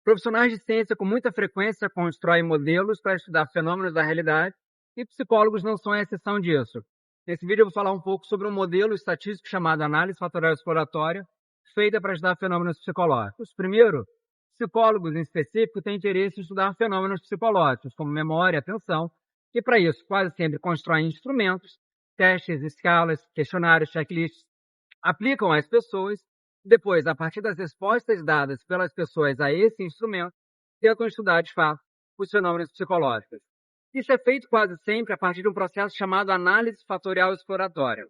Profissionais de ciência com muita frequência constroem modelos para estudar fenômenos da realidade e psicólogos não são a exceção disso. Nesse vídeo eu vou falar um pouco sobre um modelo estatístico chamado análise fatorial exploratória, feita para estudar fenômenos psicológicos. Primeiro, psicólogos em específico têm interesse em estudar fenômenos psicológicos, como memória e atenção, e para isso quase sempre constroem instrumentos, testes, escalas, questionários, checklists, aplicam às pessoas. Depois, a partir das respostas dadas pelas pessoas a esse instrumento, tentam estudar, de fato, os fenômenos psicológicos. Isso é feito quase sempre a partir de um processo chamado análise fatorial exploratória.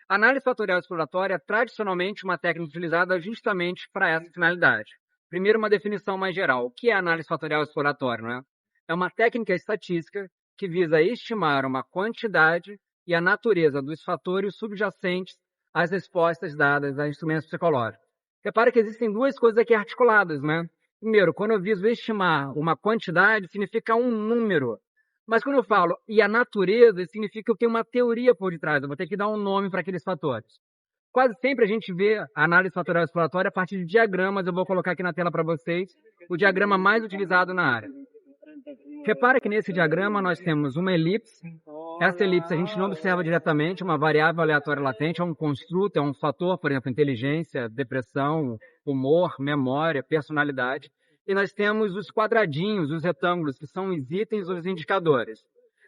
A análise fatorial exploratória é tradicionalmente uma técnica utilizada justamente para essa finalidade. Primeiro, uma definição mais geral. O que é análise fatorial exploratória, não é? É uma técnica estatística que visa estimar uma quantidade e a natureza dos fatores subjacentes às respostas dadas a instrumentos psicológicos. Repara que existem duas coisas aqui articuladas, né? Primeiro, quando eu viso estimar uma quantidade, significa um número. Mas quando eu falo e a natureza, significa que eu tenho uma teoria por detrás. Eu vou ter que dar um nome para aqueles fatores. Quase sempre a gente vê a análise fatorial exploratória a partir de diagramas. Eu vou colocar aqui na tela para vocês o diagrama mais utilizado na área. Repara que nesse diagrama nós temos uma elipse. Essa elipse a gente não observa diretamente, uma variável aleatória latente, é um construto, é um fator, por exemplo, inteligência, depressão, humor, memória, personalidade. E nós temos os quadradinhos, os retângulos, que são os itens, os indicadores.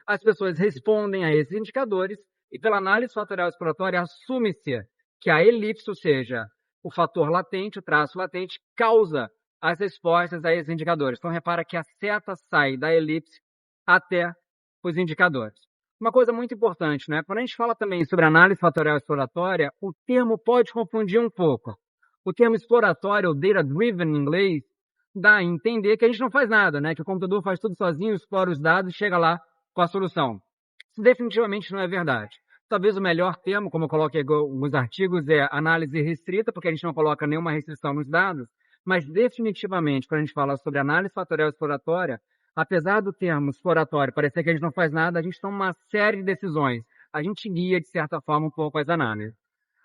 As pessoas respondem a esses indicadores e pela análise fatorial exploratória assume-se que a elipse, ou seja, o fator latente, o traço latente, causa as respostas a esses indicadores. Então, repara que a seta sai da elipse até os indicadores. Uma coisa muito importante, né? Quando a gente fala também sobre análise fatorial exploratória, o termo pode confundir um pouco. O termo exploratório, ou data-driven em inglês, dá a entender que a gente não faz nada, né? Que o computador faz tudo sozinho, explora os dados e chega lá com a solução. Isso definitivamente não é verdade. Talvez o melhor termo, como eu coloquei em alguns artigos, é análise restrita, porque a gente não coloca nenhuma restrição nos dados, mas definitivamente, quando a gente fala sobre análise fatorial exploratória, apesar do termo exploratório parecer que a gente não faz nada, a gente toma uma série de decisões. A gente guia, de certa forma, um pouco as análises.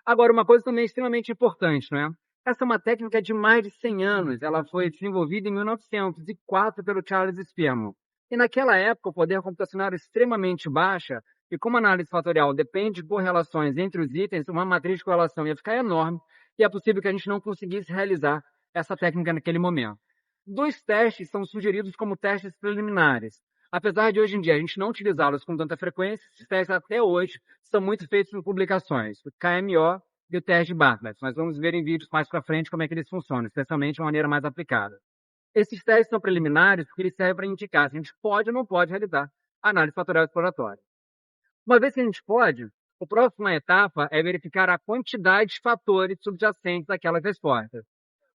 Agora, uma coisa também extremamente importante, não é? Essa é uma técnica de mais de 100 anos. Ela foi desenvolvida em 1904 pelo Charles Spermel. E naquela época, o poder computacional era extremamente baixa, e como a análise fatorial depende de correlações entre os itens, uma matriz de correlação ia ficar enorme, e é possível que a gente não conseguisse realizar essa técnica naquele momento. Dois testes são sugeridos como testes preliminares. Apesar de hoje em dia a gente não utilizá-los com tanta frequência, esses testes até hoje são muito feitos em publicações, o KMO e o teste de Bartlett. Nós vamos ver em vídeos mais para frente como é que eles funcionam, especialmente de uma maneira mais aplicada. Esses testes são preliminares porque eles servem para indicar se a gente pode ou não pode realizar a análise fatorial exploratória. Uma vez que a gente pode, a próxima etapa é verificar a quantidade de fatores subjacentes àquelas respostas.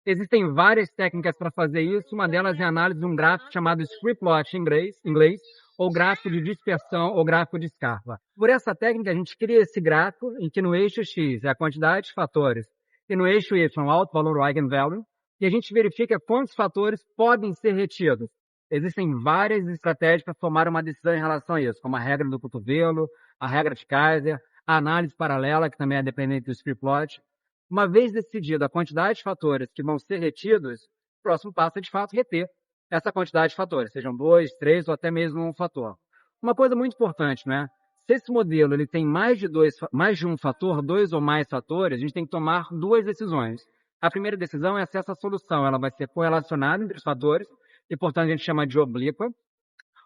Existem várias técnicas para fazer isso. Uma delas é a análise de um gráfico chamado script plot em inglês, ou gráfico de dispersão, ou gráfico de escarpa. Por essa técnica, a gente cria esse gráfico em que no eixo X é a quantidade de fatores e no eixo Y o alto valor, o eigenvalue, e a gente verifica quantos fatores podem ser retidos. Existem várias estratégias para tomar uma decisão em relação a isso, como a regra do cotovelo, a regra de Kaiser, a análise paralela, que também é dependente do script plot. Uma vez decidida a quantidade de fatores que vão ser retidos, o próximo passo é, de fato, reter essa quantidade de fatores, sejam 2, 3 ou até mesmo um fator. Uma coisa muito importante, né? Se esse modelo ele tem mais de um fator, 2 ou mais fatores, a gente tem que tomar duas decisões. A primeira decisão é se essa solução ela vai ser correlacionada entre os fatores, e, portanto, a gente chama de oblíqua,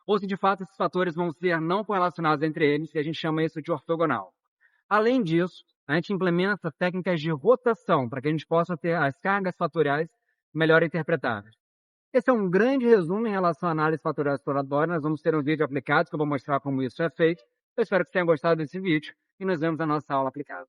ou se, de fato, esses fatores vão ser não correlacionados entre eles, e a gente chama isso de ortogonal. Além disso, a gente implementa técnicas de rotação para que a gente possa ter as cargas fatoriais melhor interpretadas. Esse é um grande resumo em relação à análise fatorial exploratória. Nós vamos ter um vídeo aplicado que eu vou mostrar como isso é feito. Eu espero que você tenha gostado desse vídeo e nos vemos na nossa aula aplicada.